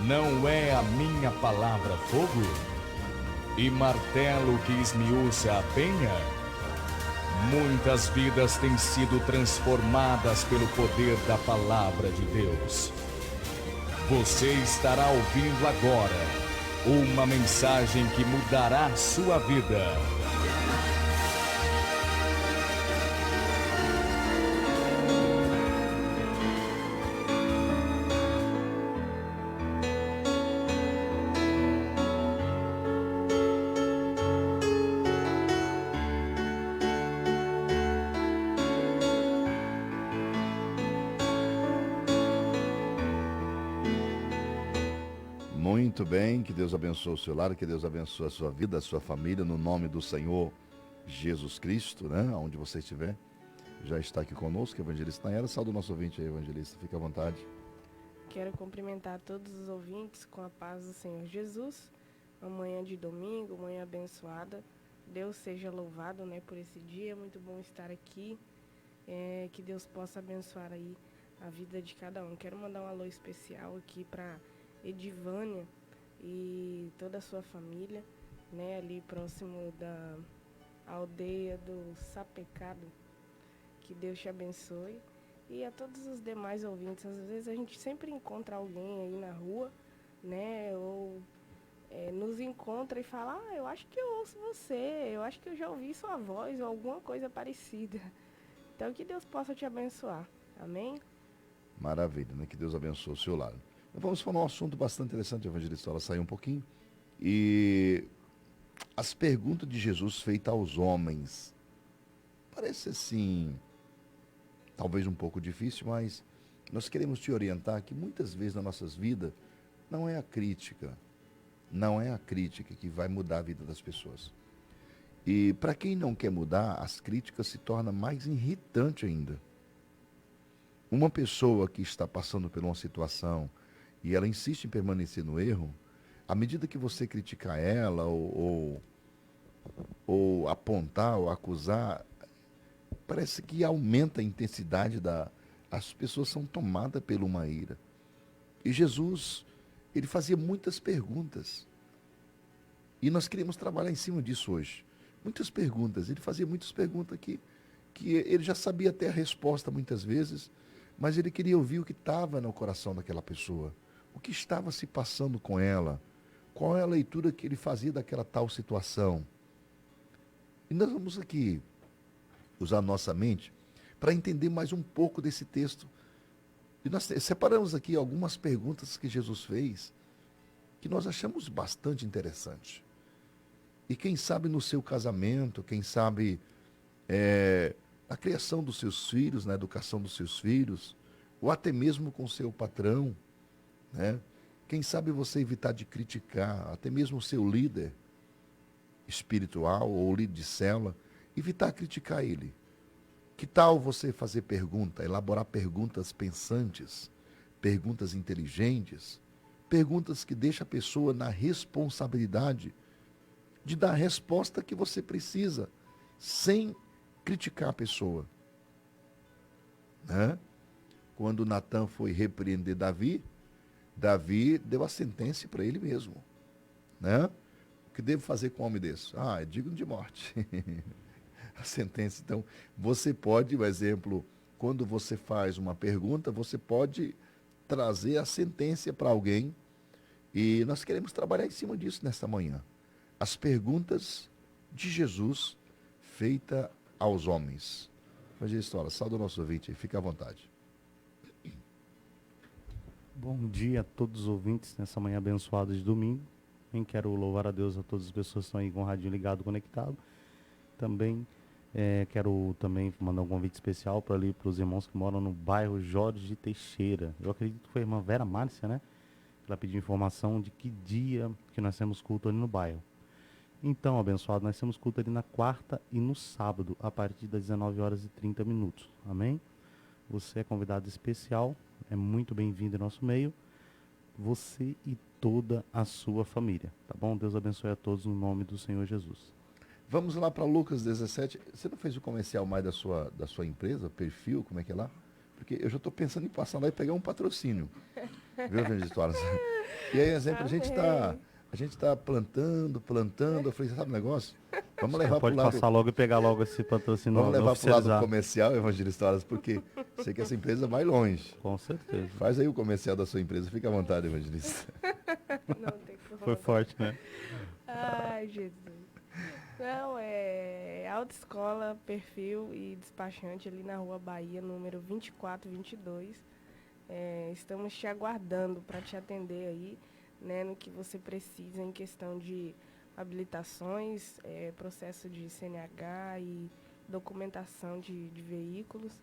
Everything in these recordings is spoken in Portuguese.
Não é a minha palavra fogo? E martelo que esmiuça a penha? Muitas vidas têm sido transformadas pelo poder da palavra de Deus. Você estará ouvindo agora uma mensagem que mudará a sua vida. Muito bem, que Deus abençoe o seu lar, que Deus abençoe a sua vida, a sua família, no nome do Senhor Jesus Cristo, né? Onde você estiver, já está aqui conosco, Evangelista Nayara. Salve o nosso ouvinte aí, Evangelista, fica à vontade. Quero cumprimentar todos os ouvintes com a paz do Senhor Jesus. Uma manhã de domingo, manhã abençoada. Deus seja louvado, né, por esse dia. É muito bom estar aqui. Que Deus possa abençoar aí a vida de cada um. Quero mandar um alô especial aqui para Edivânia e toda a sua família, né, ali próximo da aldeia do Sapecado. Que Deus te abençoe. E a todos os demais ouvintes, às vezes a gente sempre encontra alguém aí na rua, né, ou nos encontra e fala, eu acho que eu ouço você, eu acho que eu já ouvi sua voz, ou alguma coisa parecida. Então que Deus possa te abençoar, amém? Maravilha, né? Que Deus abençoe o seu lar. Vamos falar um assunto bastante interessante, Evangelista, ela saiu um pouquinho. E as perguntas de Jesus feitas aos homens, parece assim, talvez um pouco difícil, mas nós queremos te orientar que muitas vezes nas nossas vidas não é a crítica, não é a crítica que vai mudar a vida das pessoas. E para quem não quer mudar, as críticas se tornam mais irritantes ainda. Uma pessoa que está passando por uma situação e ela insiste em permanecer no erro, à medida que você criticar ela ou apontar ou acusar, parece que aumenta a intensidade da... As pessoas são tomadas por uma ira. E Jesus, ele fazia muitas perguntas. E nós queremos trabalhar em cima disso hoje. Muitas perguntas. Ele fazia muitas perguntas que ele já sabia até a resposta muitas vezes, mas ele queria ouvir o que estava no coração daquela pessoa. O que estava se passando com ela. Qual é a leitura que ele fazia daquela tal situação. E nós vamos aqui usar nossa mente para entender mais um pouco desse texto. E nós separamos aqui algumas perguntas que Jesus fez, que nós achamos bastante interessante. E quem sabe no seu casamento, quem sabe a criação dos seus filhos, na educação dos seus filhos, ou até mesmo com o seu patrão, né? Quem sabe você evitar de criticar, até mesmo o seu líder espiritual ou líder de célula, evitar criticar ele. Que tal você fazer pergunta, elaborar perguntas pensantes, perguntas inteligentes, perguntas que deixam a pessoa na responsabilidade de dar a resposta que você precisa, sem criticar a pessoa. Né? Quando Natan foi repreender Davi, Davi deu a sentença para ele mesmo. Né? O que devo fazer com um homem desse? É digno de morte. A sentença. Então, você pode, por exemplo, quando você faz uma pergunta, você pode trazer a sentença para alguém. E nós queremos trabalhar em cima disso nesta manhã. As perguntas de Jesus feitas aos homens. Fazer história. Salve o nosso ouvinte aí, fica à vontade. Bom dia a todos os ouvintes nessa manhã abençoada de domingo. Também quero louvar a Deus a todas as pessoas que estão aí com o radinho ligado, conectado. Também quero mandar um convite especial para os irmãos que moram no bairro Jorge Teixeira. Eu acredito que foi a irmã Vera Márcia, né? Ela pediu informação de que dia que nós temos culto ali no bairro. Então, abençoado, nós temos culto ali na quarta e no sábado, a partir das 19h30. Amém? Você é convidado especial, é muito bem-vindo em nosso meio. Você e toda a sua família, tá bom? Deus abençoe a todos no nome do Senhor Jesus. Vamos lá para Lucas 17. Você não fez o comercial mais da sua empresa, perfil, como é que é lá? Porque eu já estou pensando em passar lá e pegar um patrocínio. Viu, Evangelista Wallace? E aí, exemplo, Amém. a gente tá plantando. Eu falei, sabe o negócio? Vamos levar Pode pro lado. passar logo e pegar logo esse patrocínio, Vamos levar para o lado oficializar. comercial, Evangelista Wallace, porque sei que essa empresa vai longe. Com certeza. Faz aí o comercial da sua empresa, fica à vontade, Evangelista. Não tem como. Foi forte, né? Ai, Jesus. Não, é autoescola, perfil e despachante ali na Rua Bahia, número 2422. Estamos te aguardando para te atender aí, né, no que você precisa em questão de habilitações, processo de CNH e documentação de veículos,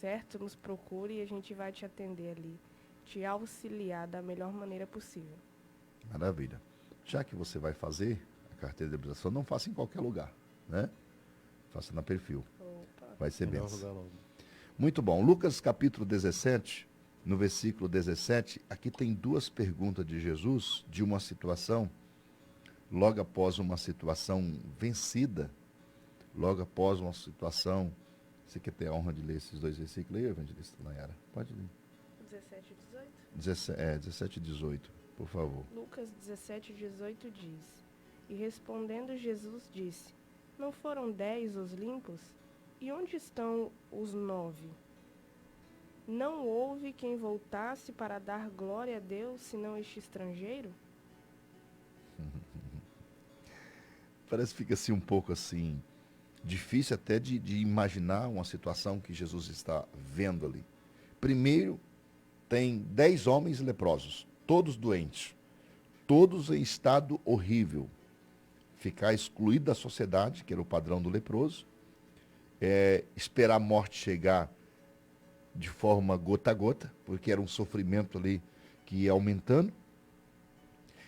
certo? Nos procure e a gente vai te atender ali, te auxiliar da melhor maneira possível. Maravilha. Já que você vai fazer a carteira de habilitação, não faça em qualquer lugar, né? Faça na perfil. Opa. Vai ser Melhor bênção. lugar logo. Muito bom. Lucas capítulo 17, no versículo 17, aqui tem duas perguntas de Jesus de uma situação, logo após uma situação vencida, logo após uma situação. Você quer ter a honra de ler esses dois versículos aí, Evangelista Nayara? Pode ler. 17 e 18? 17 e 18, por favor. Lucas 17, 18 diz: E respondendo Jesus disse: Não foram 10 os limpos? E onde estão os 9? Não houve quem voltasse para dar glória a Deus, senão este estrangeiro? Parece que fica assim um pouco assim, difícil até de imaginar uma situação que Jesus está vendo ali. Primeiro, tem 10 homens leprosos, todos doentes, todos em estado horrível. Ficar excluído da sociedade, que era o padrão do leproso, esperar a morte chegar de forma gota a gota, porque era um sofrimento ali que ia aumentando.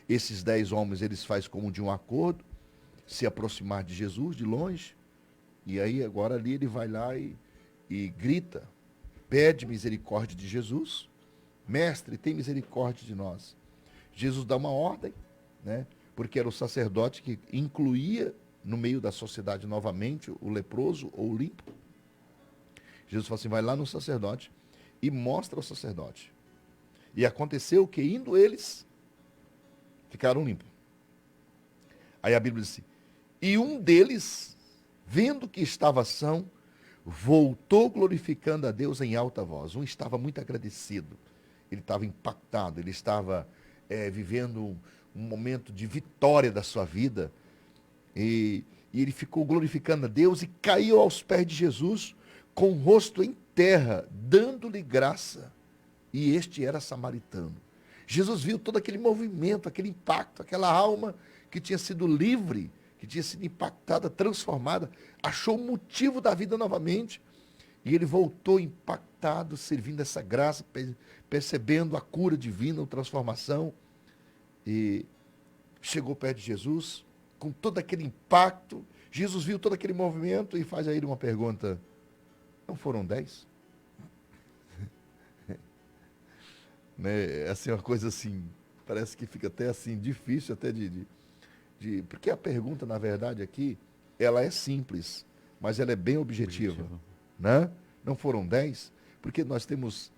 Esses 10 homens, eles fazem como de um acordo, se aproximar de Jesus de longe, e aí agora ali ele vai lá e grita, pede misericórdia de Jesus, mestre, tem misericórdia de nós. Jesus dá uma ordem, né? Porque era o sacerdote que incluía no meio da sociedade novamente o leproso ou o limpo. Jesus fala assim, vai lá no sacerdote e mostra ao sacerdote. E aconteceu que indo eles, ficaram limpos. Aí a Bíblia diz assim, e um deles, vendo que estava são, voltou glorificando a Deus em alta voz. Um estava muito agradecido, ele estava impactado, ele estava vivendo um momento de vitória da sua vida, e ele ficou glorificando a Deus e caiu aos pés de Jesus, com o rosto em terra, dando-lhe graça. E este era samaritano. Jesus viu todo aquele movimento, aquele impacto, aquela alma que tinha sido livre, que tinha sido impactada, transformada, achou o motivo da vida novamente, e ele voltou impactado, servindo essa graça, percebendo a cura divina, a transformação, e chegou perto de Jesus, com todo aquele impacto. Jesus viu todo aquele movimento e faz a ele uma pergunta, não foram 10? Né? Assim, uma coisa assim, parece que fica até assim, difícil até porque a pergunta, na verdade, aqui, ela é simples, mas ela é bem objetiva. Né? Não foram 10? Porque nós temos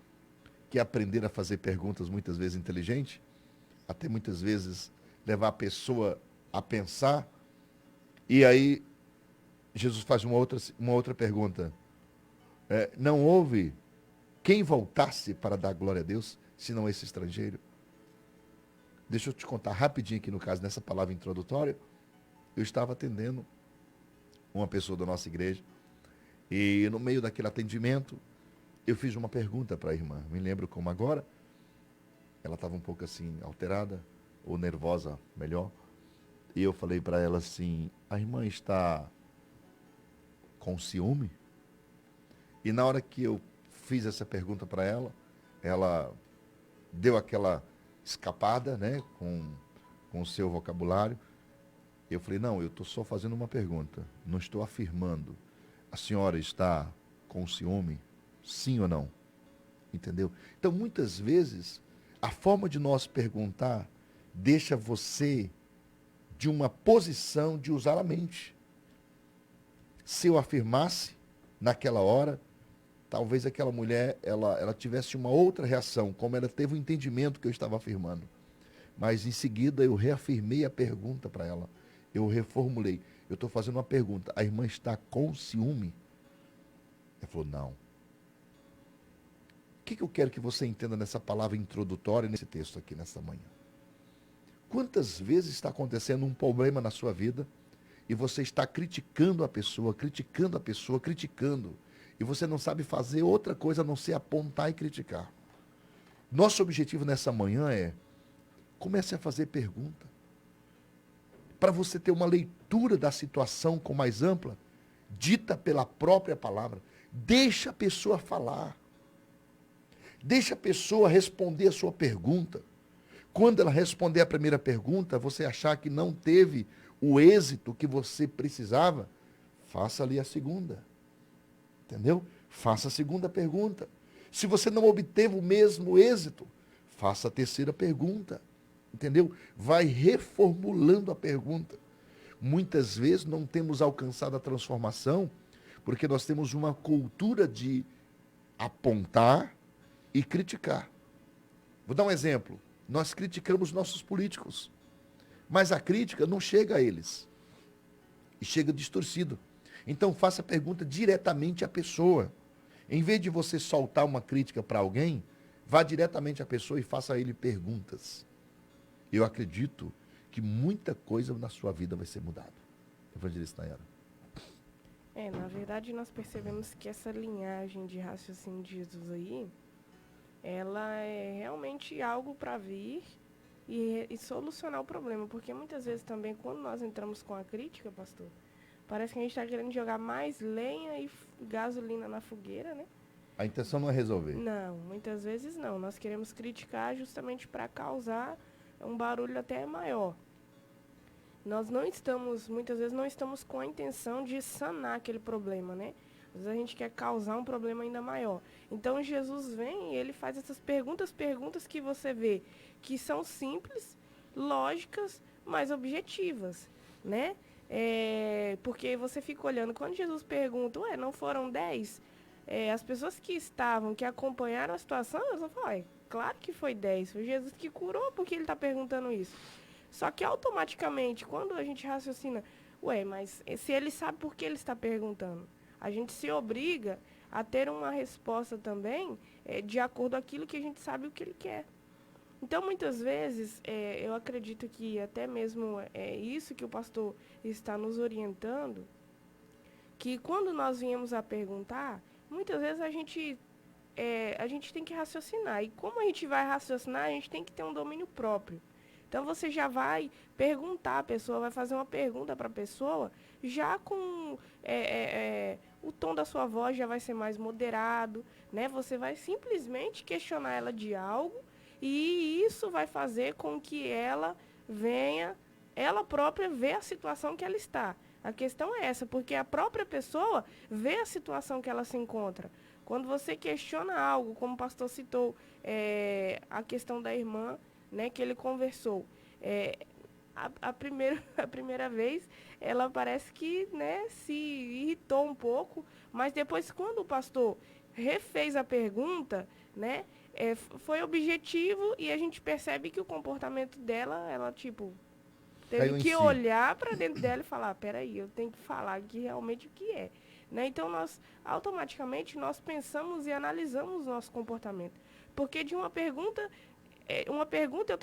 que aprender a fazer perguntas muitas vezes inteligentes, até muitas vezes levar a pessoa a pensar, e aí Jesus faz uma outra pergunta. Não houve quem voltasse para dar glória a Deus, senão esse estrangeiro? Deixa eu te contar rapidinho aqui, no caso, nessa palavra introdutória. Eu estava atendendo uma pessoa da nossa igreja, e no meio daquele atendimento, eu fiz uma pergunta para a irmã, me lembro como agora, ela estava um pouco assim, alterada, ou nervosa, melhor, e eu falei para ela assim, a irmã está com ciúme? E na hora que eu fiz essa pergunta para ela, ela deu aquela escapada, né, com o seu vocabulário. Eu falei, não, eu estou só fazendo uma pergunta, não estou afirmando. A senhora está com ciúme? Sim ou não? Entendeu? Então, muitas vezes, a forma de nós perguntar deixa você de uma posição de usar a mente. Se eu afirmasse, naquela hora, talvez aquela mulher, ela tivesse uma outra reação, como ela teve o entendimento que eu estava afirmando. Mas em seguida eu reafirmei a pergunta para ela. Eu reformulei. Eu estou fazendo uma pergunta. A irmã está com ciúme? Ela falou, não. O que eu quero que você entenda nessa palavra introdutória, nesse texto aqui, nessa manhã? Quantas vezes está acontecendo um problema na sua vida e você está criticando a pessoa, criticando a pessoa, criticando, e você não sabe fazer outra coisa a não ser apontar e criticar? Nosso objetivo nessa manhã é: comece a fazer pergunta. Para você ter uma leitura da situação com mais ampla, dita pela própria palavra. Deixa a pessoa falar. Deixa a pessoa responder a sua pergunta. Quando ela responder a primeira pergunta, você achar que não teve o êxito que você precisava, faça ali a segunda. Entendeu? Faça a segunda pergunta. Se você não obteve o mesmo êxito, faça a terceira pergunta. Entendeu? Vai reformulando a pergunta. Muitas vezes não temos alcançado a transformação porque nós temos uma cultura de apontar e criticar. Vou dar um exemplo. Nós criticamos nossos políticos, mas a crítica não chega a eles. E chega distorcido. Então faça a pergunta diretamente à pessoa. Em vez de você soltar uma crítica para alguém, vá diretamente à pessoa e faça a ele perguntas. Eu acredito que muita coisa na sua vida vai ser mudada. Evangelista Nayara. Na verdade, nós percebemos que essa linhagem de raciocínio de Jesus aí, ela é realmente algo para vir e solucionar o problema. Porque muitas vezes também, quando nós entramos com a crítica, pastor, parece que a gente está querendo jogar mais lenha e gasolina na fogueira, né? A intenção não é resolver. Não, muitas vezes não. Nós queremos criticar justamente para causar um barulho até maior. Nós não estamos, muitas vezes, não estamos com a intenção de sanar aquele problema, né? Às vezes a gente quer causar um problema ainda maior. Então Jesus vem e ele faz essas perguntas que você vê que são simples, lógicas, mas objetivas, né? Porque você fica olhando, quando Jesus pergunta, não foram 10? As pessoas que estavam, que acompanharam a situação, elas vão falar, claro que foi 10, foi Jesus que curou, porque ele está perguntando isso. Só que automaticamente, quando a gente raciocina, mas se ele sabe por que ele está perguntando, a gente se obriga a ter uma resposta também de acordo com aquilo que a gente sabe o que ele quer. Então, muitas vezes, eu acredito que até mesmo é isso que o pastor está nos orientando, que quando nós viemos a perguntar, muitas vezes a gente tem que raciocinar. E como a gente vai raciocinar, a gente tem que ter um domínio próprio. Então, você já vai perguntar, a pessoa vai fazer uma pergunta para a pessoa, já com o tom da sua voz já vai ser mais moderado, né? Você vai simplesmente questionar ela de algo e isso vai fazer com que ela venha, ela própria, ver a situação que ela está. A questão é essa, porque a própria pessoa vê a situação que ela se encontra. Quando você questiona algo, como o pastor citou, a questão da irmã, né, que ele conversou. A primeira vez, ela parece que, né, se irritou um pouco, mas depois, quando o pastor refez a pergunta, né, foi objetivo e a gente percebe que o comportamento dela, ela, teve que olhar para dentro dela e falar, peraí, eu tenho que falar aqui realmente o que é. Né? Então, automaticamente, nós pensamos e analisamos o nosso comportamento. Porque de uma pergunta e outra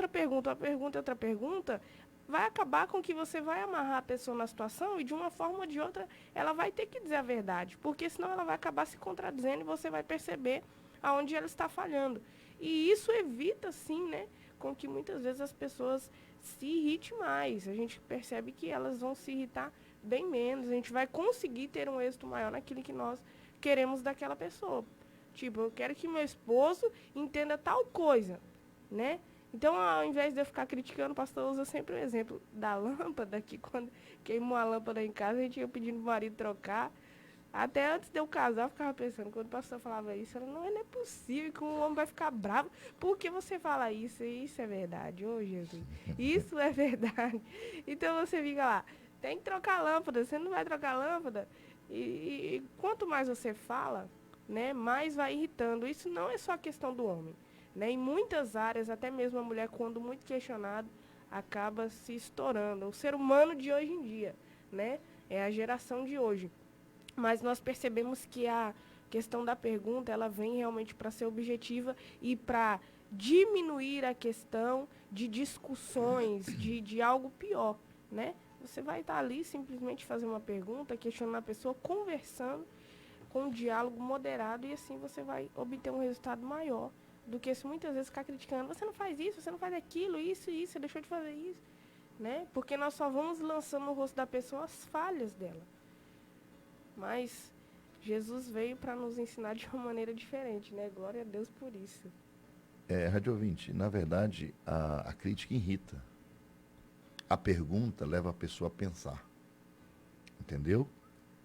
pergunta, uma pergunta e outra pergunta, vai acabar com que você vai amarrar a pessoa na situação e de uma forma ou de outra ela vai ter que dizer a verdade, porque senão ela vai acabar se contradizendo e você vai perceber aonde ela está falhando. E isso evita, sim, né, com que muitas vezes as pessoas se irritem mais. A gente percebe que elas vão se irritar bem menos, a gente vai conseguir ter um êxito maior naquilo que nós queremos daquela pessoa. Eu quero que meu esposo entenda tal coisa, né? Então, ao invés de eu ficar criticando, o pastor usa sempre o exemplo da lâmpada, que quando queimou a lâmpada em casa, a gente ia pedindo pro marido trocar. Até antes de eu casar, eu ficava pensando, quando o pastor falava isso, não é possível que um homem vai ficar bravo. Por que você fala isso? Isso é verdade, ô Jesus. Isso é verdade. Então, você fica lá, tem que trocar a lâmpada, você não vai trocar a lâmpada. E quanto mais você fala, né, mais vai irritando. Isso não é só questão do homem, né? Em muitas áreas, até mesmo a mulher, quando muito questionado, acaba se estourando. O ser humano de hoje em dia, né? É a geração de hoje. Mas nós percebemos que a questão da pergunta, ela vem realmente para ser objetiva e para diminuir a questão de discussões, de algo pior, né? Você vai estar ali simplesmente fazendo uma pergunta, questionando a pessoa, conversando com um diálogo moderado, e assim você vai obter um resultado maior do que se muitas vezes ficar criticando. Você não faz isso, você não faz aquilo, isso, você deixou de fazer isso, né? Porque nós só vamos lançando no rosto da pessoa as falhas dela. Mas Jesus veio para nos ensinar de uma maneira diferente, né? Glória a Deus por isso. Rádio ouvinte, na verdade, a crítica irrita. A pergunta leva a pessoa a pensar. Entendeu?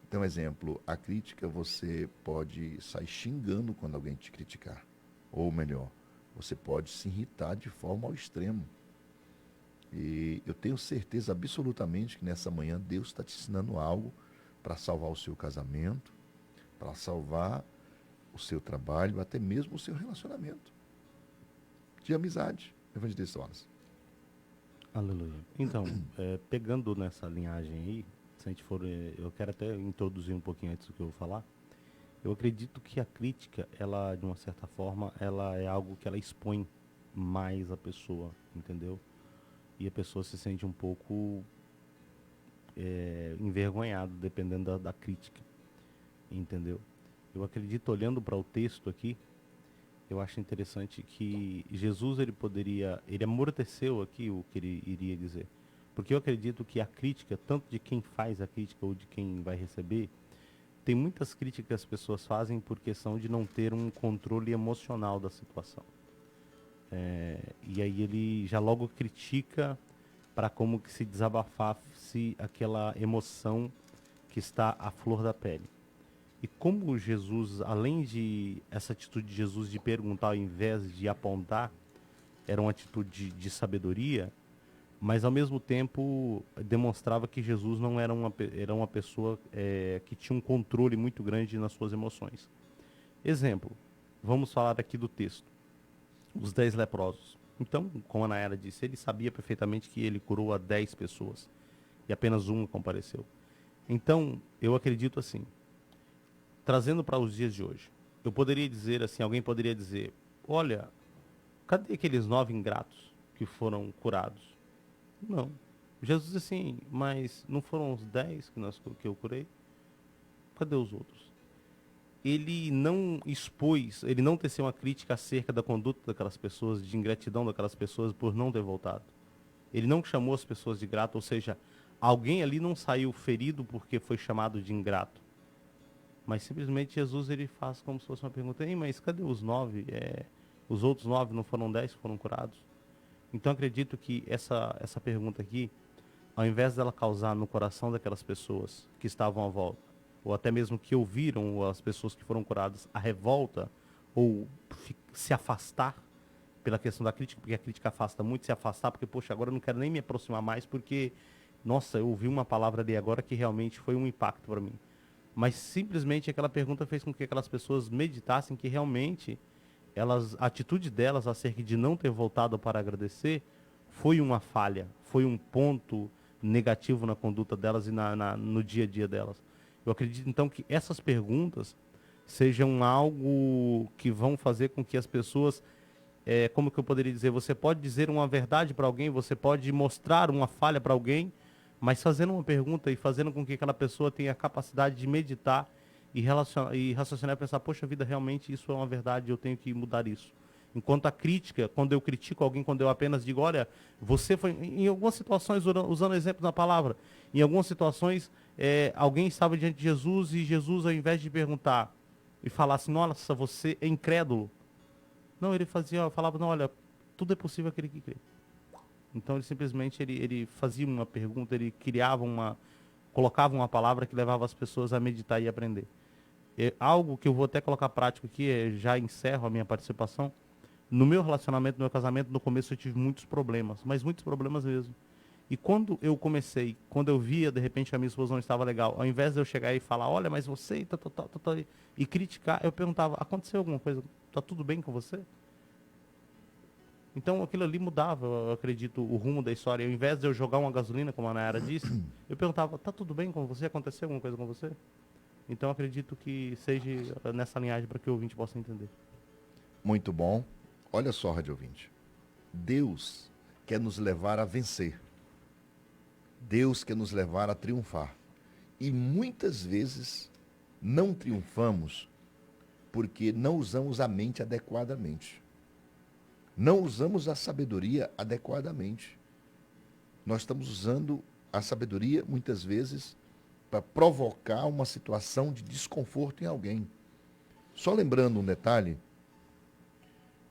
Então, exemplo, a crítica você pode sair xingando quando alguém te criticar. Ou melhor, você pode se irritar de forma ao extremo. E eu tenho certeza absolutamente que nessa manhã Deus está te ensinando algo para salvar o seu casamento, para salvar o seu trabalho, até mesmo o seu relacionamento de amizade. Evangelista Wallace. Aleluia. Então, pegando nessa linhagem aí, se a gente for, eu quero até introduzir um pouquinho antes do que eu vou falar. Eu acredito que a crítica, ela, de uma certa forma, ela é algo que ela expõe mais a pessoa, entendeu? E a pessoa se sente um pouco envergonhada, dependendo da crítica, entendeu? Eu acredito, olhando para o texto aqui, eu acho interessante que Jesus, ele amorteceu aqui o que ele iria dizer. Porque eu acredito que a crítica, tanto de quem faz a crítica ou de quem vai receber, tem muitas críticas que as pessoas fazem por questão de não ter um controle emocional da situação. E aí ele já logo critica para como que se desabafasse aquela emoção que está à flor da pele. E como Jesus, além de essa atitude de Jesus de perguntar ao invés de apontar, era uma atitude de sabedoria, mas ao mesmo tempo demonstrava que Jesus não era uma pessoa que tinha um controle muito grande nas suas emoções. Exemplo, vamos falar aqui do texto. Os 10 leprosos. Então, como a Nayara disse, ele sabia perfeitamente que ele curou a 10 pessoas e apenas uma compareceu. Então, eu acredito assim, trazendo para os dias de hoje, eu poderia dizer assim, alguém poderia dizer, olha, cadê aqueles 9 ingratos que foram curados? Não. Jesus assim, mas não foram os 10 que eu curei? Cadê os outros? Ele não expôs, ele não teceu uma crítica acerca da conduta daquelas pessoas, de ingratidão daquelas pessoas por não ter voltado. Ele não chamou as pessoas de grato, ou seja, alguém ali não saiu ferido porque foi chamado de ingrato. Mas simplesmente Jesus, ele faz como se fosse uma pergunta, mas cadê os 9? Os outros 9 não foram 10 que foram curados? Então acredito que essa pergunta aqui, ao invés dela causar no coração daquelas pessoas que estavam à volta, ou até mesmo que ouviram as pessoas que foram curadas, a revolta, ou se afastar pela questão da crítica, porque a crítica afasta muito, se afastar, porque, poxa, agora eu não quero nem me aproximar mais, porque, nossa, eu ouvi uma palavra ali agora que realmente foi um impacto para mim. Mas simplesmente aquela pergunta fez com que aquelas pessoas meditassem que realmente a atitude delas acerca de não ter voltado para agradecer foi uma falha, foi um ponto negativo na conduta delas e no dia a dia delas. Eu acredito então que essas perguntas sejam algo que vão fazer com que as pessoas, como que eu poderia dizer, você pode dizer uma verdade para alguém, você pode mostrar uma falha para alguém, mas fazendo uma pergunta e fazendo com que aquela pessoa tenha a capacidade de meditar e raciocinar e pensar, poxa vida, realmente isso é uma verdade, eu tenho que mudar isso. Enquanto a crítica, quando eu critico alguém, quando eu apenas digo, olha, você foi, em algumas situações, usando exemplos na palavra, em algumas situações, alguém estava diante de Jesus e Jesus, ao invés de perguntar e falar assim, nossa, você é incrédulo. Não, ele falava, não, olha, tudo é possível aquele que crê. Então ele simplesmente ele fazia uma pergunta, ele colocava uma palavra que levava as pessoas a meditar e aprender. Algo que eu vou até colocar prático aqui, já encerro a minha participação. No meu relacionamento, no meu casamento, no começo eu tive muitos problemas, mas muitos problemas mesmo. E quando eu via, de repente, que a minha esposa não estava legal, ao invés de eu chegar e falar, olha, mas você, e criticar, eu perguntava, aconteceu alguma coisa? Tá tudo bem com você? Então aquilo ali mudava, eu acredito, o rumo da história. Ao invés de eu jogar uma gasolina, como a Nayara disse, eu perguntava, tá tudo bem com você? Aconteceu alguma coisa com você? Então acredito que seja nessa linhagem para que o ouvinte possa entender. Muito bom. Olha só, rádio ouvinte. Deus quer nos levar a vencer. Deus quer nos levar a triunfar. E muitas vezes não triunfamos porque não usamos a mente adequadamente. Não usamos a sabedoria adequadamente. Nós estamos usando a sabedoria, muitas vezes, para provocar uma situação de desconforto em alguém. Só lembrando um detalhe,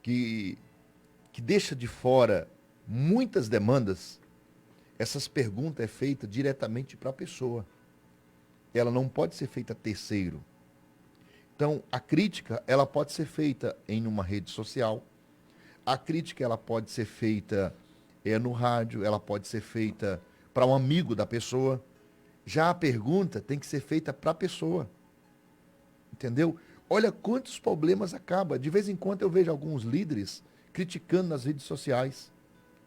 que deixa de fora muitas demandas, essas perguntas é feita diretamente para a pessoa. Ela não pode ser feita a terceiro. Então, a crítica, ela pode ser feita em uma rede social. A crítica, ela pode ser feita no rádio, ela pode ser feita para um amigo da pessoa. Já a pergunta tem que ser feita para a pessoa. Entendeu? Olha quantos problemas acaba. De vez em quando eu vejo alguns líderes criticando nas redes sociais,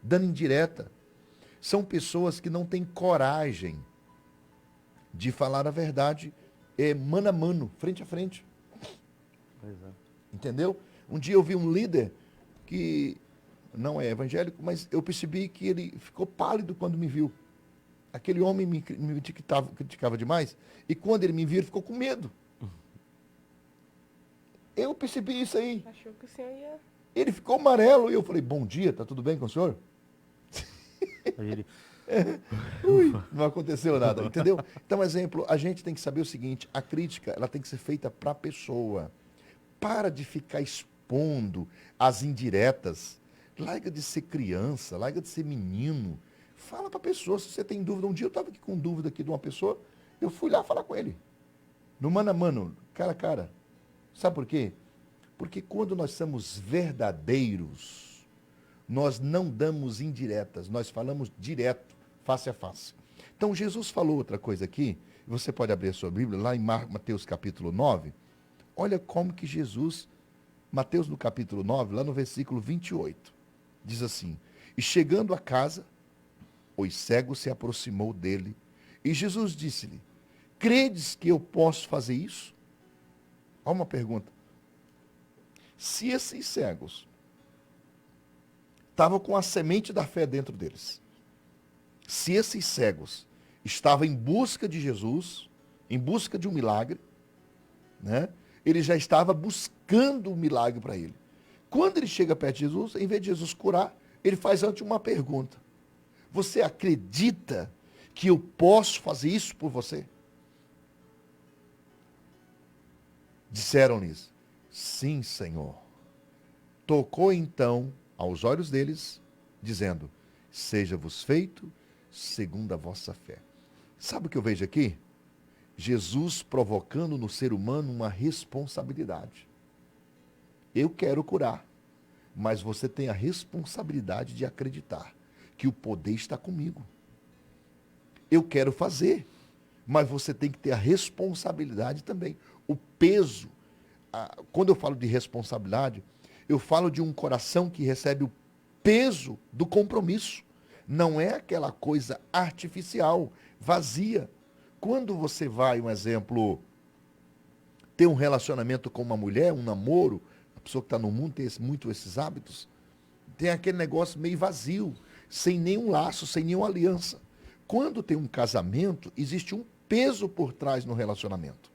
dando indireta. São pessoas que não têm coragem de falar a verdade mano a mano, frente a frente. Entendeu? Um dia eu vi um líder que não é evangélico, mas eu percebi que ele ficou pálido quando me viu. Aquele homem me criticava demais, e quando ele me viu, ele ficou com medo. Eu percebi isso aí. Achou que o senhor ia... Ele ficou amarelo, e eu falei, bom dia, tá tudo bem com o senhor? Aí ele... Ui, não aconteceu nada, entendeu? Então, exemplo, a gente tem que saber o seguinte, a crítica, ela tem que ser feita para a pessoa. Para de ficar expondo as indiretas. Larga de ser criança, larga de ser menino. Fala para a pessoa, se você tem dúvida. Um dia eu estava aqui com dúvida aqui de uma pessoa, eu fui lá falar com ele. No mano a mano, cara a cara. Sabe por quê? Porque quando nós somos verdadeiros, nós não damos indiretas, nós falamos direto, face a face. Então Jesus falou outra coisa aqui, você pode abrir a sua Bíblia, lá em Mateus capítulo 9, olha como que Jesus, Mateus no capítulo 9, lá no versículo 28, diz assim, e chegando a casa, o cego se aproximou dele, e Jesus disse-lhe, credes que eu posso fazer isso? Olha uma pergunta. Se esses cegos estavam com a semente da fé dentro deles, se esses cegos estavam em busca de Jesus, em busca de um milagre, né? Ele já estava buscando um milagre para ele. Quando ele chega perto de Jesus, em vez de Jesus curar, ele faz antes uma pergunta. Você acredita que eu posso fazer isso por você? Disseram-lhes, sim, Senhor. Tocou então aos olhos deles, dizendo, seja-vos feito segundo a vossa fé. Sabe o que eu vejo aqui? Jesus provocando no ser humano uma responsabilidade. Eu quero curar, mas você tem a responsabilidade de acreditar que o poder está comigo. Eu quero fazer, mas você tem que ter a responsabilidade também. O peso, quando eu falo de responsabilidade, eu falo de um coração que recebe o peso do compromisso. Não é aquela coisa artificial, vazia. Quando você vai, um exemplo, ter um relacionamento com uma mulher, um namoro, a pessoa que está no mundo tem muito esses hábitos, tem aquele negócio meio vazio, sem nenhum laço, sem nenhuma aliança. Quando tem um casamento, existe um peso por trás no relacionamento.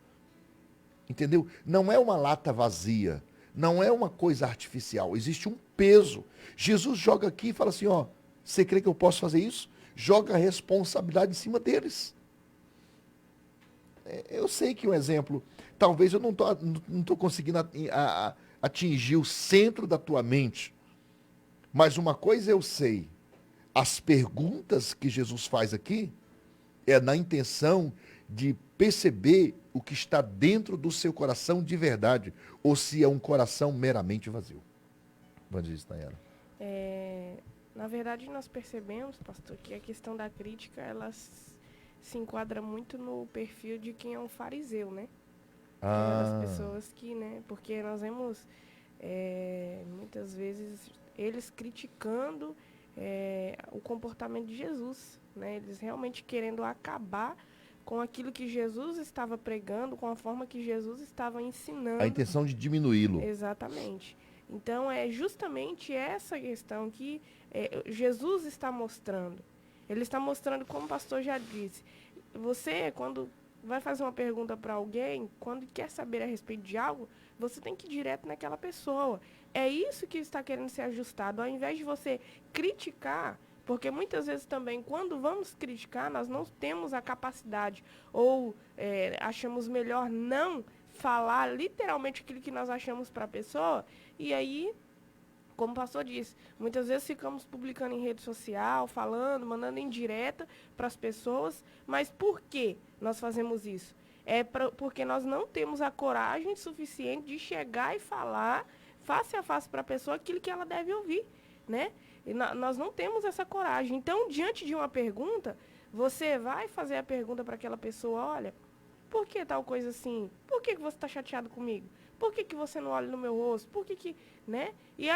Entendeu? Não é uma lata vazia, não é uma coisa artificial, existe um peso. Jesus joga aqui e fala assim, ó, você crê que eu posso fazer isso? Joga a responsabilidade em cima deles. Eu sei que um exemplo, talvez eu não estou conseguindo atingir o centro da tua mente, mas uma coisa eu sei, as perguntas que Jesus faz aqui é na intenção de perceber o que está dentro do seu coração de verdade, ou se é um coração meramente vazio. Evangelista Nayara. Na verdade, nós percebemos, pastor, que a questão da crítica, ela se enquadra muito no perfil de quem é um fariseu, né? Aquelas Ah, pessoas que, né? Porque nós vemos muitas vezes eles criticando o comportamento de Jesus, né? Eles realmente querendo acabar com aquilo que Jesus estava pregando, com a forma que Jesus estava a ensinando. intenção de diminuí-lo. Exatamente. Então, é justamente essa questão que Jesus está mostrando. Ele está mostrando, como o pastor já disse, você, quando vai fazer uma pergunta para alguém, quando quer saber a respeito de algo, você tem que ir direto naquela pessoa. É isso que está querendo ser ajustado. Ao invés de você criticar, porque muitas vezes também, quando vamos criticar, nós não temos a capacidade ou achamos melhor não falar literalmente aquilo que nós achamos para a pessoa, e aí, como o pastor disse, muitas vezes ficamos publicando em rede social, falando, mandando indireta para as pessoas, mas por que nós fazemos isso? Porque nós não temos a coragem suficiente de chegar e falar face a face para a pessoa aquilo que ela deve ouvir, né? E nós não temos essa coragem. Então, diante de uma pergunta, você vai fazer a pergunta para aquela pessoa, olha, por que tal coisa assim? Por que você está chateado comigo? Por que você não olha no meu rosto? Por que, né? E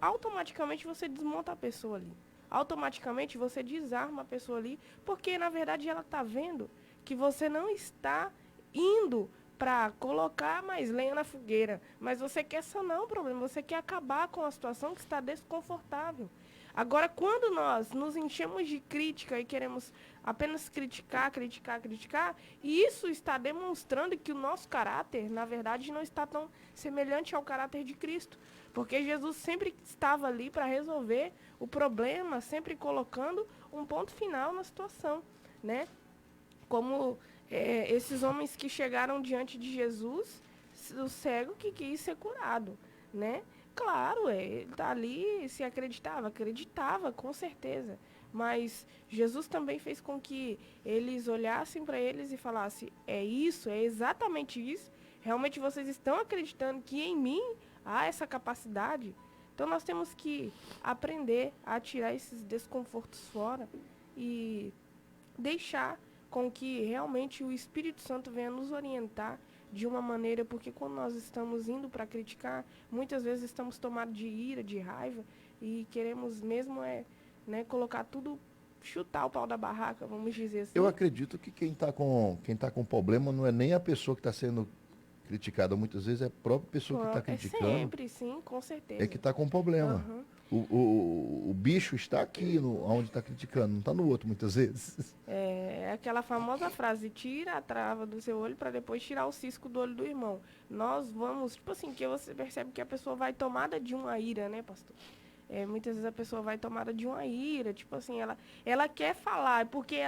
automaticamente você desmonta a pessoa ali. Automaticamente você desarma a pessoa ali, porque na verdade ela está vendo que você não está indo para colocar mais lenha na fogueira, mas você quer sanar o problema, você quer acabar com a situação que está desconfortável. Agora, quando nós nos enchemos de crítica e queremos apenas criticar, criticar, criticar, isso está demonstrando que o nosso caráter, na verdade, não está tão semelhante ao caráter de Cristo. Porque Jesus sempre estava ali para resolver o problema, sempre colocando um ponto final na situação, né? Como esses homens que chegaram diante de Jesus, o cego que quis ser curado, né? Claro, ele tá ali, se acreditava, com certeza. Mas Jesus também fez com que eles olhassem para eles e falassem, é isso, é exatamente isso. Realmente vocês estão acreditando que em mim há essa capacidade? Então nós temos que aprender a tirar esses desconfortos fora e deixar com que realmente o Espírito Santo venha nos orientar de uma maneira, porque quando nós estamos indo para criticar, muitas vezes estamos tomados de ira, de raiva, e queremos mesmo né, colocar tudo, chutar o pau da barraca, vamos dizer assim. Eu acredito que quem tá com problema não é nem a pessoa que está sendo criticada, muitas vezes é a própria pessoa que está criticando, sempre, sim, com certeza. é que está com problema. Uhum. O bicho está aqui, onde está criticando, não está no outro, muitas vezes. É aquela famosa frase, tira a trava do seu olho para depois tirar o cisco do olho do irmão. Nós vamos, tipo assim, que você percebe que a pessoa vai tomada de uma ira, né, pastor? Muitas vezes a pessoa vai tomada de uma ira, tipo assim, ela quer falar, porque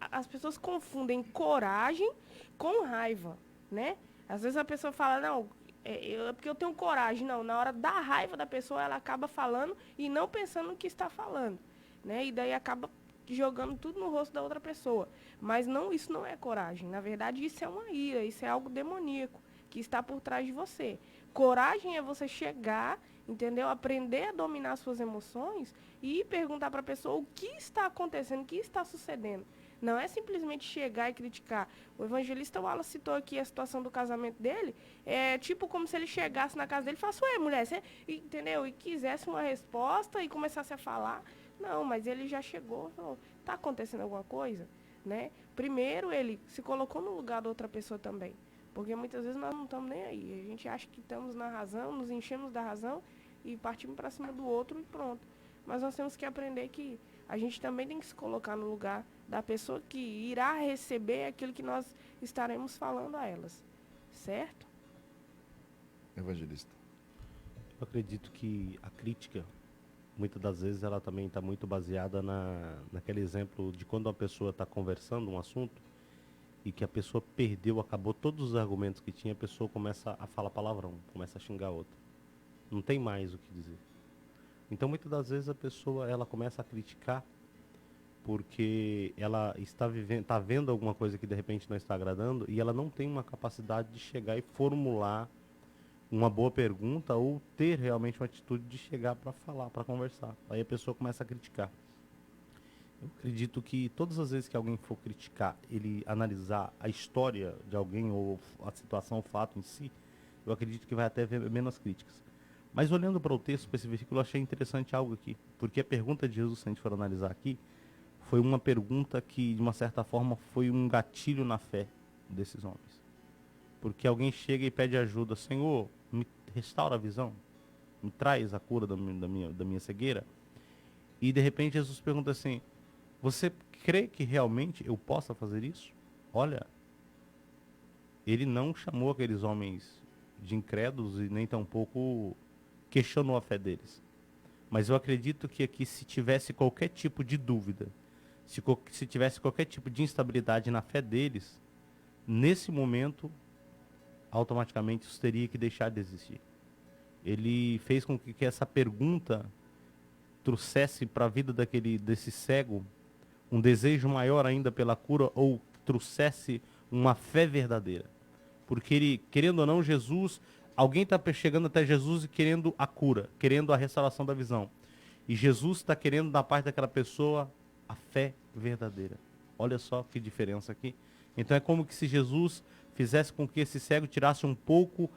as pessoas confundem coragem com raiva, né? Às vezes a pessoa fala, não, é porque eu tenho coragem. Não, na hora da raiva da pessoa, ela acaba falando e não pensando no que está falando, né? E daí acaba jogando tudo no rosto da outra pessoa. Mas não, isso não é coragem. Na verdade, isso é uma ira, isso é algo demoníaco que está por trás de você. Coragem é você chegar, entendeu? Aprender a dominar suas emoções e perguntar para a pessoa o que está acontecendo, o que está sucedendo. Não é simplesmente chegar e criticar. O evangelista Wallace citou aqui a situação do casamento dele. É tipo como se ele chegasse na casa dele e falasse, ué, mulher, você... entendeu? E quisesse uma resposta e começasse a falar. Não, mas ele já chegou e falou, está acontecendo alguma coisa? Né? Primeiro, ele se colocou no lugar da outra pessoa também. Porque muitas vezes nós não estamos nem aí. A gente acha que estamos na razão, nos enchemos da razão e partimos para cima do outro e pronto. Mas nós temos que aprender que a gente também tem que se colocar no lugar da pessoa que irá receber aquilo que nós estaremos falando a elas. Certo? Evangelista. Eu acredito que a crítica, muitas das vezes, ela também está muito baseada naquele exemplo de quando uma pessoa está conversando um assunto e que a pessoa perdeu, acabou todos os argumentos que tinha, a pessoa começa a falar palavrão, começa a xingar a outra. Não tem mais o que dizer. Então, muitas das vezes, a pessoa ela começa a criticar porque ela está vendo alguma coisa que de repente não está agradando e ela não tem uma capacidade de chegar e formular uma boa pergunta ou ter realmente uma atitude de chegar para falar, para conversar. Aí a pessoa começa a criticar. Eu acredito que todas as vezes que alguém for criticar, ele analisar a história de alguém ou a situação, o fato em si, eu acredito que vai até ver menos críticas. Mas olhando para o texto, para esse versículo, eu achei interessante algo aqui. Porque a pergunta de Jesus, se a gente for analisar aqui, foi uma pergunta que, de uma certa forma, foi um gatilho na fé desses homens. Porque alguém chega e pede ajuda: Senhor, me restaura a visão, me traz a cura da minha cegueira. E de repente Jesus pergunta assim: você crê que realmente eu possa fazer isso? Olha, ele não chamou aqueles homens de incrédulos e nem tampouco questionou a fé deles. Mas eu acredito que aqui, se tivesse qualquer tipo de dúvida, se tivesse qualquer tipo de instabilidade na fé deles, nesse momento, automaticamente isso teria que deixar de existir. Ele fez com que essa pergunta trouxesse para a vida desse cego um desejo maior ainda pela cura, ou trouxesse uma fé verdadeira. Porque ele, querendo ou não, alguém está chegando até Jesus e querendo a cura, querendo a restauração da visão. E Jesus está querendo da parte daquela pessoa a fé verdadeira. Olha só que diferença aqui. Então é como que se Jesus fizesse com que esse cego tirasse um pouco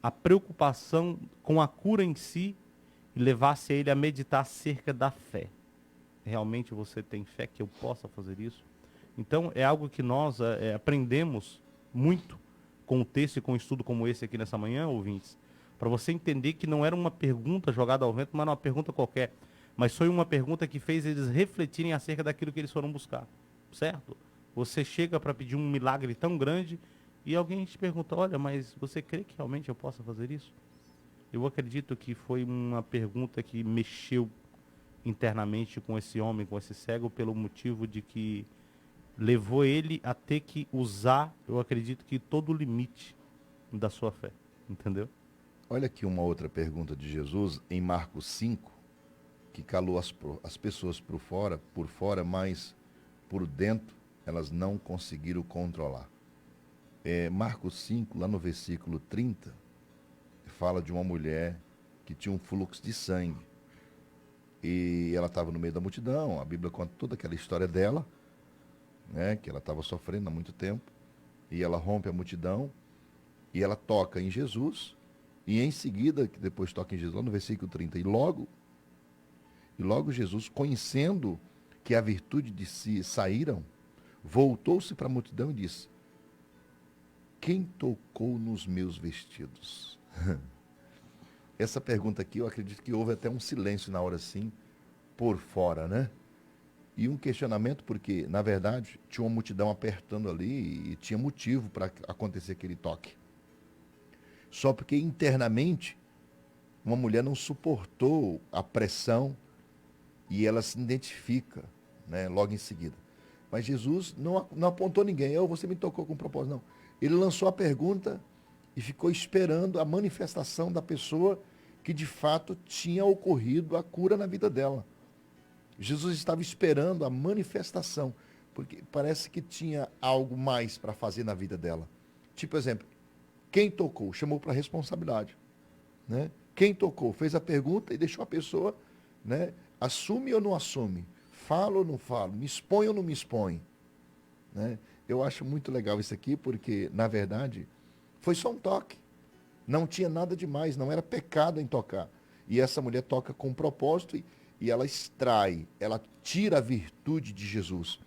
a preocupação com a cura em si e levasse ele a meditar acerca da fé. Realmente você tem fé que eu possa fazer isso? Então é algo que nós aprendemos muito com o texto e com um estudo como esse aqui nessa manhã, ouvintes, para você entender que não era uma pergunta jogada ao vento, mas não uma pergunta qualquer, mas foi uma pergunta que fez eles refletirem acerca daquilo que eles foram buscar, certo? Você chega para pedir um milagre tão grande e alguém te pergunta: olha, mas você crê que realmente eu possa fazer isso? Eu acredito que foi uma pergunta que mexeu internamente com esse homem, com esse cego, pelo motivo de que levou ele a ter que usar, eu acredito que todo o limite da sua fé, entendeu? Olha aqui uma outra pergunta de Jesus em Marcos 5, que calou as pessoas por fora, mas por dentro elas não conseguiram controlar. Marcos 5, lá no versículo 30, fala de uma mulher que tinha um fluxo de sangue. E ela estava no meio da multidão, a Bíblia conta toda aquela história dela, né, que ela estava sofrendo há muito tempo, e ela rompe a multidão, e ela toca em Jesus, e em seguida, que depois toca em Jesus, lá no versículo 30, e logo Jesus, conhecendo que a virtude de si saíram, voltou-se para a multidão e disse: quem tocou nos meus vestidos? Essa pergunta aqui, eu acredito que houve até um silêncio na hora assim, por fora, né? E um questionamento, porque, na verdade, tinha uma multidão apertando ali e tinha motivo para acontecer aquele toque. Só porque internamente, uma mulher não suportou a pressão e ela se identifica, né, logo em seguida. Mas Jesus não apontou ninguém: você me tocou com propósito, não. Ele lançou a pergunta e ficou esperando a manifestação da pessoa que de fato tinha ocorrido a cura na vida dela. Jesus estava esperando a manifestação, porque parece que tinha algo mais para fazer na vida dela. Tipo, exemplo, quem tocou? Chamou para a responsabilidade. Né? Quem tocou? Fez a pergunta e deixou a pessoa, né, assume ou não assume? Falo ou não falo? Me expõe ou não me expõe? Né? Eu acho muito legal isso aqui, porque, na verdade, foi só um toque. Não tinha nada demais, não era pecado em tocar. E essa mulher toca com propósito e ela extrai, ela tira a virtude de Jesus.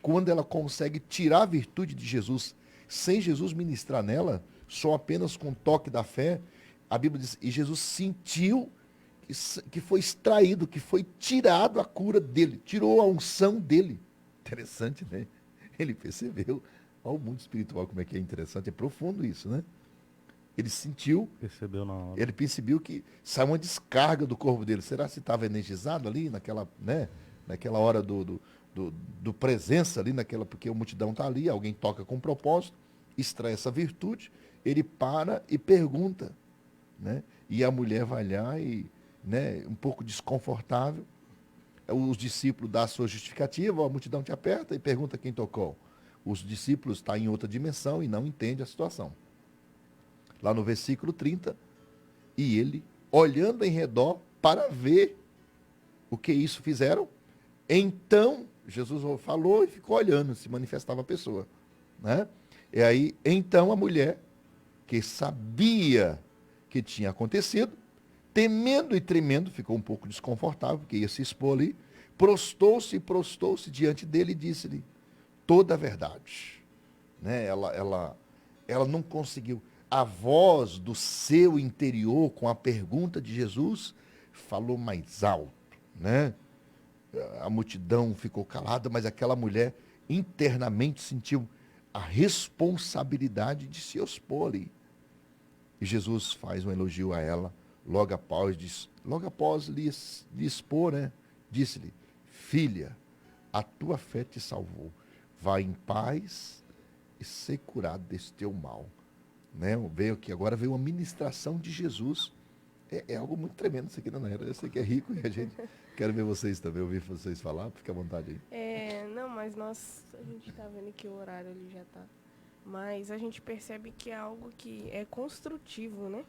Quando ela consegue tirar a virtude de Jesus, sem Jesus ministrar nela, só apenas com o toque da fé, a Bíblia diz: e Jesus sentiu que foi extraído, que foi tirado a cura dele, tirou a unção dele. Interessante, né? Ele percebeu. Olha o mundo espiritual, como é que é interessante, é profundo isso, né? Ele sentiu, Percebeu na hora. Ele percebeu que saiu uma descarga do corpo dele. Será que estava energizado ali, naquela, né, naquela hora do presença ali, porque a multidão está ali, alguém toca com propósito, extrai essa virtude, ele para e pergunta. Né? E a mulher vai lá e, né, um pouco desconfortável, os discípulos dão a sua justificativa, a multidão te aperta e pergunta quem tocou. Os discípulos estão em outra dimensão e não entendem a situação. Lá no versículo 30, E ele, olhando em redor para ver o que isso fizeram, então Jesus falou e ficou olhando, se manifestava a pessoa, né? E aí, então a mulher, que sabia que tinha acontecido, temendo e tremendo, ficou um pouco desconfortável, porque ia se expor ali, prostou-se diante dele e disse-lhe toda a verdade. Né? Ela não conseguiu. A voz do seu interior, com a pergunta de Jesus, falou mais alto. Né? A multidão ficou calada, mas aquela mulher internamente sentiu a responsabilidade de se expor ali. E Jesus faz um elogio a ela, logo após lhe expor, né? Disse-lhe, filha, a tua fé te salvou. Vai em paz e ser curado desse teu mal. Né? Agora veio uma ministração de Jesus. É algo muito tremendo isso aqui, Dona Hera. Eu sei que é rico e a gente... Quero ver vocês também, ouvir vocês falar. Fique à vontade aí. Não, mas a gente tá vendo que o horário ali já tá. Mas a gente percebe que é algo que é construtivo, né?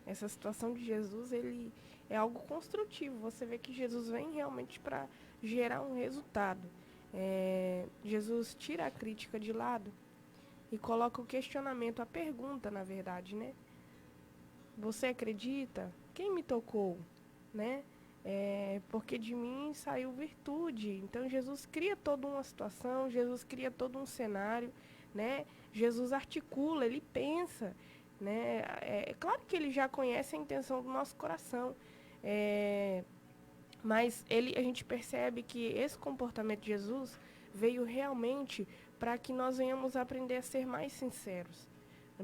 Essa situação de Jesus, ele é algo construtivo. Você vê que Jesus vem realmente para gerar um resultado. Jesus tira a crítica de lado e coloca o questionamento, a pergunta, na verdade, né? Você acredita? Quem me tocou? Né? Porque de mim saiu virtude. Então Jesus cria toda uma situação, Jesus cria todo um cenário, né? Jesus articula, ele pensa, né? É claro que ele já conhece a intenção do nosso coração, mas a gente percebe que esse comportamento de Jesus veio realmente para que nós venhamos aprender a ser mais sinceros.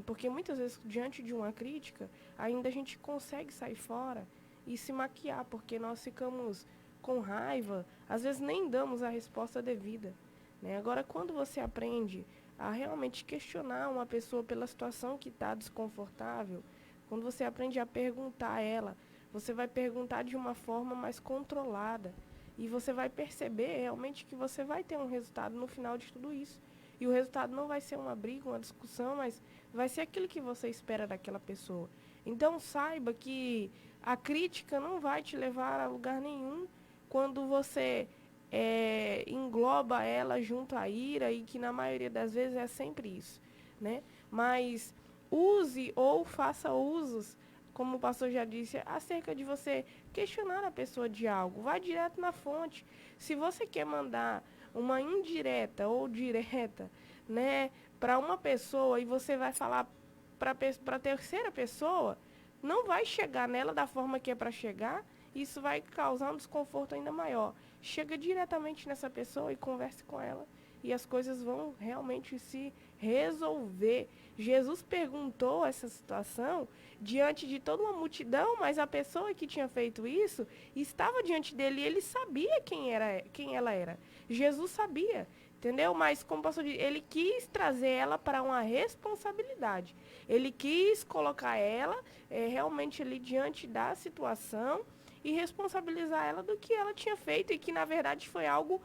Porque muitas vezes, diante de uma crítica, ainda a gente consegue sair fora e se maquiar, porque nós ficamos com raiva, às vezes nem damos a resposta devida. Né? Agora, quando você aprende a realmente questionar uma pessoa pela situação que está desconfortável, quando você aprende a perguntar a ela, você vai perguntar de uma forma mais controlada e você vai perceber realmente que você vai ter um resultado no final de tudo isso. E o resultado não vai ser uma briga, uma discussão, mas vai ser aquilo que você espera daquela pessoa. Então, saiba que a crítica não vai te levar a lugar nenhum quando você engloba ela junto à ira, e que na maioria das vezes é sempre isso. Né? Mas use ou faça usos, como o pastor já disse, acerca de você questionar a pessoa de algo. Vai direto na fonte. Se você quer mandar uma indireta ou direta, né, para uma pessoa e você vai falar para a terceira pessoa, não vai chegar nela da forma que é para chegar, isso vai causar um desconforto ainda maior. Chega diretamente nessa pessoa e converse com ela e as coisas vão realmente se resolver. Jesus perguntou essa situação diante de toda uma multidão, mas a pessoa que tinha feito isso estava diante dele e ele sabia quem ela era. Jesus sabia, entendeu? Mas, como o pastor disse, ele quis trazer ela para uma responsabilidade. Ele quis colocar ela realmente ali diante da situação e responsabilizar ela do que ela tinha feito e que, na verdade, foi algo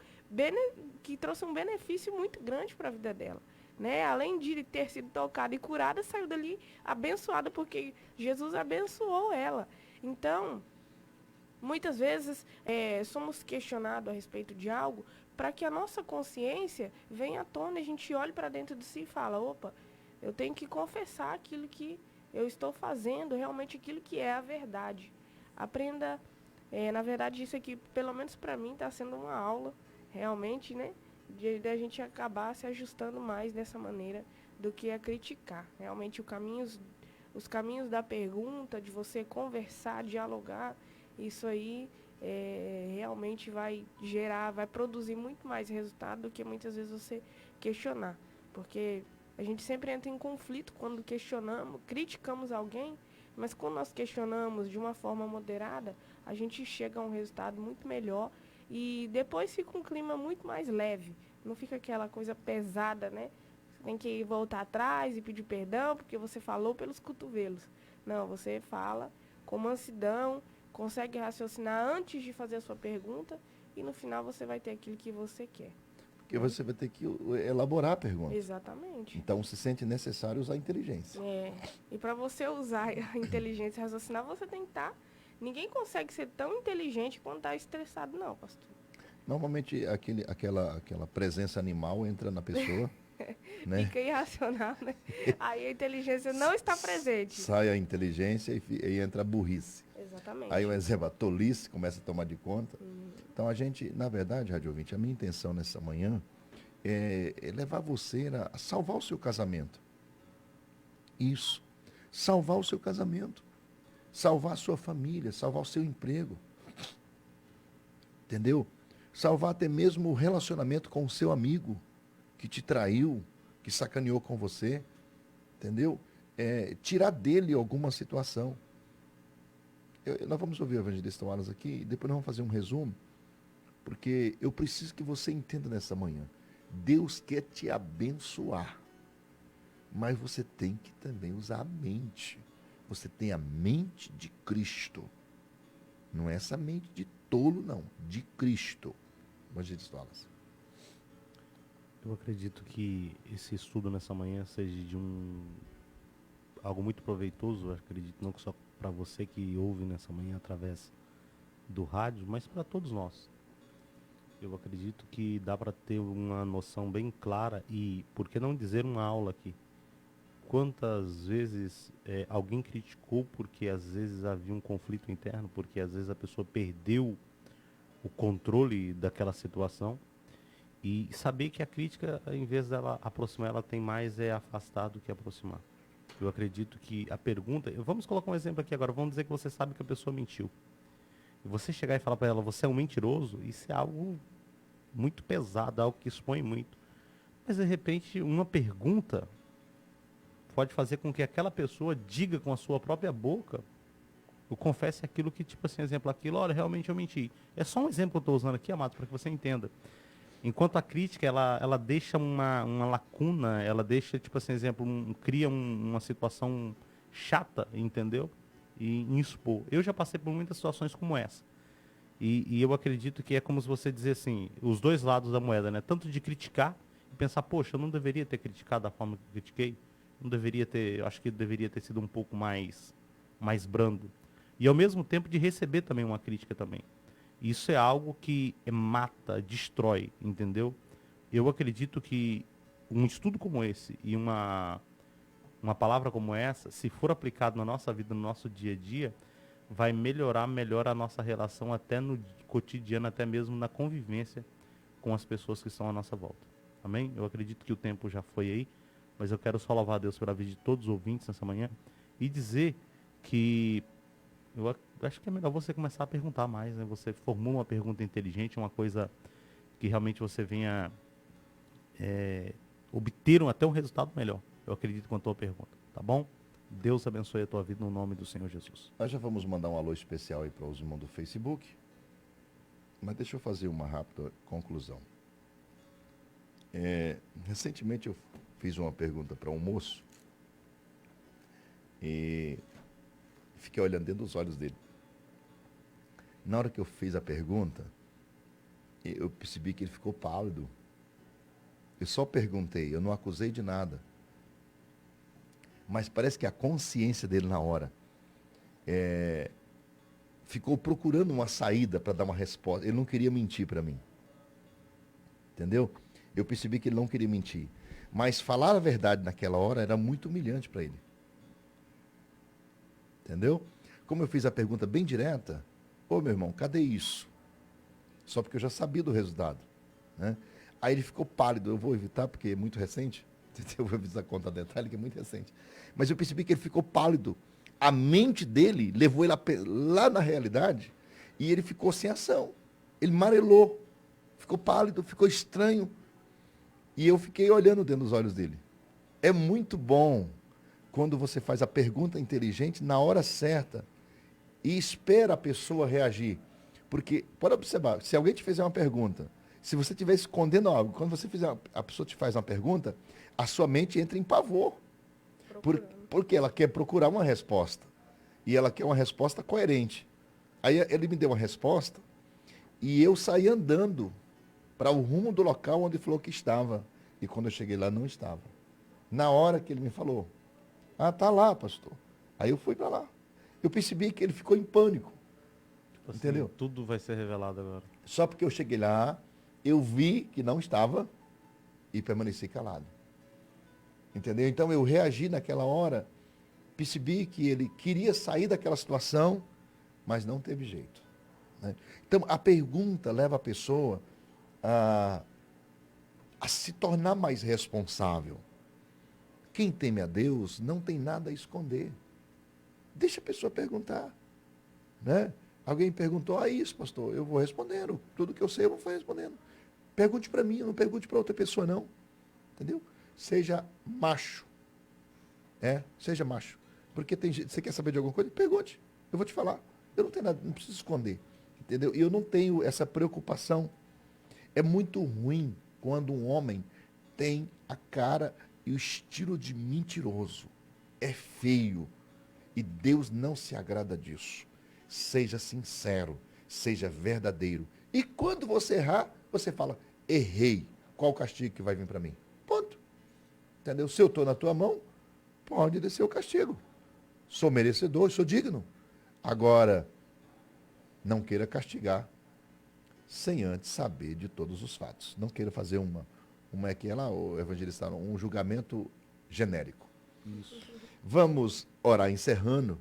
que trouxe um benefício muito grande para a vida dela. Né? Além de ter sido tocada e curada, saiu dali abençoada, porque Jesus abençoou ela. Então, muitas vezes somos questionados a respeito de algo para que a nossa consciência venha à tona e a gente olhe para dentro de si e fala, opa, eu tenho que confessar aquilo que eu estou fazendo, realmente aquilo que é a verdade. Aprenda, na verdade, isso aqui, pelo menos para mim, está sendo uma aula, realmente, né? De a gente acabar se ajustando mais dessa maneira do que a criticar. Realmente os caminhos da pergunta, de você conversar, dialogar, isso aí realmente vai produzir muito mais resultado do que muitas vezes você questionar. Porque a gente sempre entra em conflito quando criticamos alguém, mas quando nós questionamos de uma forma moderada, a gente chega a um resultado muito melhor e depois fica um clima muito mais leve. Não fica aquela coisa pesada, né? Você tem que voltar atrás e pedir perdão porque você falou pelos cotovelos. Não, você fala com mansidão, consegue raciocinar antes de fazer a sua pergunta e no final você vai ter aquilo que você quer. Porque você vai ter que elaborar a pergunta. Exatamente. Então, se sente necessário usar a inteligência. E para você usar a inteligência raciocinar, você tem que estar... Ninguém consegue ser tão inteligente quando está estressado, não, pastor. Normalmente, aquela presença animal entra na pessoa, né? Fica irracional, né? Aí a inteligência não está presente. Sai a inteligência e entra a burrice. Exatamente. Aí, um exemplo, a tolice começa a tomar de conta. Então, a gente, na verdade, Rádio Ouvinte, a minha intenção nessa manhã é levar você a salvar o seu casamento. Isso. Salvar o seu casamento. Salvar a sua família, salvar o seu emprego. Entendeu? Salvar até mesmo o relacionamento com o seu amigo que te traiu, que sacaneou com você. Entendeu? Tirar dele alguma situação. Nós vamos ouvir o evangelista Wallace aqui e depois nós vamos fazer um resumo, porque eu preciso que você entenda nessa manhã. Deus quer te abençoar, mas você tem que também usar a mente. Você tem a mente de Cristo. Não é essa mente de tolo, não. De Cristo. Evangelista Wallace. Eu acredito que esse estudo nessa manhã seja de algo muito proveitoso. Eu acredito não só para você que ouve nessa manhã através do rádio, mas para todos nós. Eu acredito que dá para ter uma noção bem clara e, por que não dizer, uma aula aqui. Quantas vezes alguém criticou porque às vezes havia um conflito interno, porque às vezes a pessoa perdeu o controle daquela situação, e saber que a crítica, em vez dela aproximar, ela tem mais afastar do que aproximar. Eu acredito que a pergunta... Vamos colocar um exemplo aqui agora. Vamos dizer que você sabe que a pessoa mentiu. E você chegar e falar para ela, você é um mentiroso, isso é algo muito pesado, algo que expõe muito. Mas, de repente, uma pergunta pode fazer com que aquela pessoa diga com a sua própria boca, ou confesse aquilo que, tipo assim, exemplo, aquilo, olha, realmente eu menti. É só um exemplo que eu estou usando aqui, amado, para que você entenda. Enquanto a crítica, ela deixa uma lacuna, ela deixa, tipo assim, exemplo, cria uma situação chata, entendeu? E expor. Eu já passei por muitas situações como essa. E eu acredito que é como se você dizer assim, os dois lados da moeda, né? Tanto de criticar e pensar, poxa, eu não deveria ter criticado da forma que eu critiquei. Não deveria ter, acho que deveria ter sido um pouco mais brando. E ao mesmo tempo de receber também uma crítica também. Isso é algo que mata, destrói, entendeu? Eu acredito que um estudo como esse e uma palavra como essa, se for aplicado na nossa vida, no nosso dia a dia, vai melhor a nossa relação até no cotidiano, até mesmo na convivência com as pessoas que estão à nossa volta. Amém? Eu acredito que o tempo já foi aí, mas eu quero só louvar a Deus pela vida de todos os ouvintes nessa manhã e dizer que eu acho que é melhor você começar a perguntar mais, né? Você formula uma pergunta inteligente, uma coisa que realmente você venha obter até um resultado melhor. Eu acredito com a tua pergunta, tá bom? Deus abençoe a tua vida no nome do Senhor Jesus. Nós já vamos mandar um alô especial aí para os irmãos do Facebook, mas deixa eu fazer uma rápida conclusão. Recentemente eu fiz uma pergunta para um moço e fiquei olhando dentro dos olhos dele. Na hora que eu fiz a pergunta, eu percebi que ele ficou pálido. Eu só perguntei, eu não acusei de nada. Mas parece que a consciência dele na hora ficou procurando uma saída para dar uma resposta. Ele não queria mentir para mim. Entendeu? Eu percebi que ele não queria mentir. Mas falar a verdade naquela hora era muito humilhante para ele. Entendeu? Como eu fiz a pergunta bem direta, ô meu irmão, cadê isso? Só porque eu já sabia do resultado. Né? Aí ele ficou pálido, eu vou evitar porque é muito recente. Eu vou avisar conta detalhe que é muito recente. Mas eu percebi que ele ficou pálido. A mente dele levou ele lá na realidade e ele ficou sem ação. Ele marelou, ficou pálido, ficou estranho. E eu fiquei olhando dentro dos olhos dele. É muito bom quando você faz a pergunta inteligente na hora certa e espera a pessoa reagir. Porque, pode observar, se alguém te fizer uma pergunta, se você estiver escondendo algo, quando a pessoa te faz uma pergunta, a sua mente entra em pavor. Porque ela quer procurar uma resposta. E ela quer uma resposta coerente. Aí ele me deu uma resposta e eu saí andando para o rumo do local onde falou que estava. E quando eu cheguei lá, não estava. Na hora que ele me falou, tá lá, pastor. Aí eu fui para lá. Eu percebi que ele ficou em pânico. Tipo assim, entendeu? Tudo vai ser revelado agora. Só porque eu cheguei lá, eu vi que não estava e permaneci calado. Entendeu? Então eu reagi naquela hora, percebi que ele queria sair daquela situação, mas não teve jeito. Né? Então a pergunta leva a pessoa a se tornar mais responsável. Quem teme a Deus não tem nada a esconder. Deixa a pessoa perguntar. Né? Alguém perguntou, isso, pastor, eu vou respondendo. Tudo que eu sei, eu vou respondendo. Pergunte para mim, não pergunte para outra pessoa, não. Entendeu? Seja macho. Seja macho. Porque tem gente, você quer saber de alguma coisa? Pergunte. Eu vou te falar. Eu não tenho nada, não preciso esconder. Entendeu? E eu não tenho essa preocupação. É muito ruim quando um homem tem a cara e o estilo de mentiroso. É feio. E Deus não se agrada disso. Seja sincero, seja verdadeiro. E quando você errar, você fala, errei. Qual o castigo que vai vir para mim? Ponto. Entendeu? Se eu estou na tua mão, pode descer o castigo. Sou merecedor, sou digno. Agora, não queira castigar sem antes saber de todos os fatos. Não queira fazer o evangelista, um julgamento genérico. Isso. Vamos orar encerrando.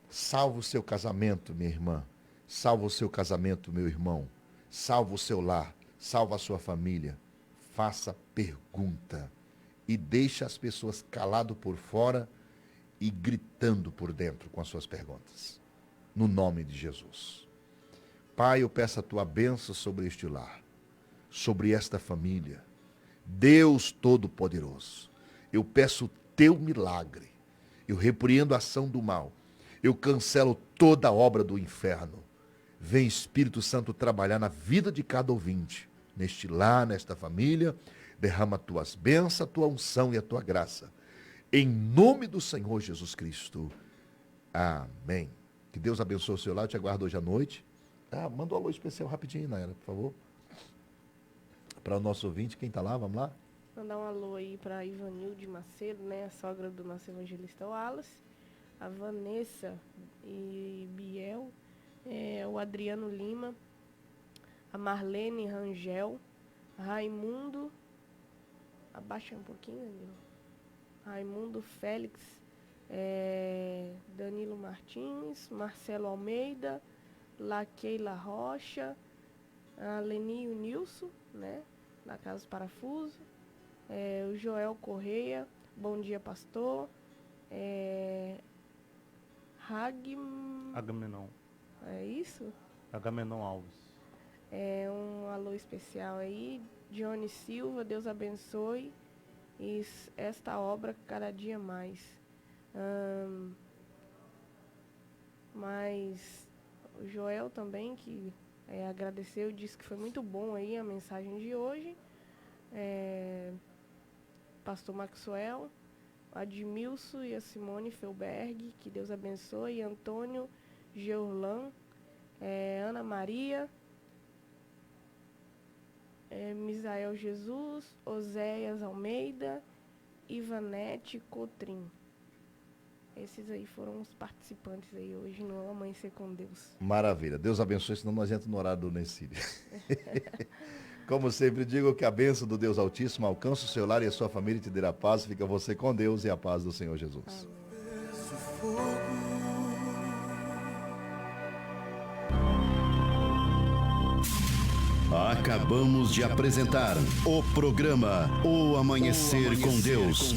Salva o seu casamento, minha irmã. Salva o seu casamento, meu irmão. Salva o seu lar. Salva a sua família. Faça pergunta. E deixa as pessoas calado por fora e gritando por dentro com as suas perguntas. No nome de Jesus. Pai, eu peço a tua bênção sobre este lar. Sobre esta família. Deus Todo-Poderoso. Eu peço o teu milagre. Eu repreendo a ação do mal. Eu cancelo toda a obra do inferno. Vem, Espírito Santo, trabalhar na vida de cada ouvinte. Neste lar, nesta família. Derrama tuas bênçãos, a tua unção e a tua graça. Em nome do Senhor Jesus Cristo. Amém. Que Deus abençoe o seu lar. Eu te aguardo hoje à noite. Manda um alô especial rapidinho, Nayara, por favor. Para o nosso ouvinte, quem está lá, vamos lá? Mandar um alô aí para Ivanilde Macedo, né, a sogra do nosso evangelista Wallace, a Vanessa e Biel, o Adriano Lima, a Marlene Rangel, Raimundo, abaixa um pouquinho, Danilo, Raimundo Félix, Danilo Martins, Marcelo Almeida, Laqueila Rocha, a Leninho Nilson, né, da Casa Parafuso, o Joel Correia, bom dia, pastor, Agamenon. É isso? Agamenon Alves. Um alô especial aí, Johnny Silva, Deus abençoe e esta obra cada dia mais. Mas o Joel também, que agradeceu, disse que foi muito bom aí a mensagem de hoje. Pastor Maxwell, a Admilson e a Simone Felberg, que Deus abençoe, Antônio Georlan, Ana Maria, Misael Jesus, Oséias Almeida, Ivanete Cotrim. Esses aí foram os participantes aí hoje no Amanhecer com Deus. Maravilha. Deus abençoe, senão nós entramos no horário do Necílio. Como sempre digo, que a bênção do Deus Altíssimo alcance o seu lar e a sua família e te dê a paz. Fica você com Deus e a paz do Senhor Jesus. Acabamos de apresentar o programa O Amanhecer com Deus.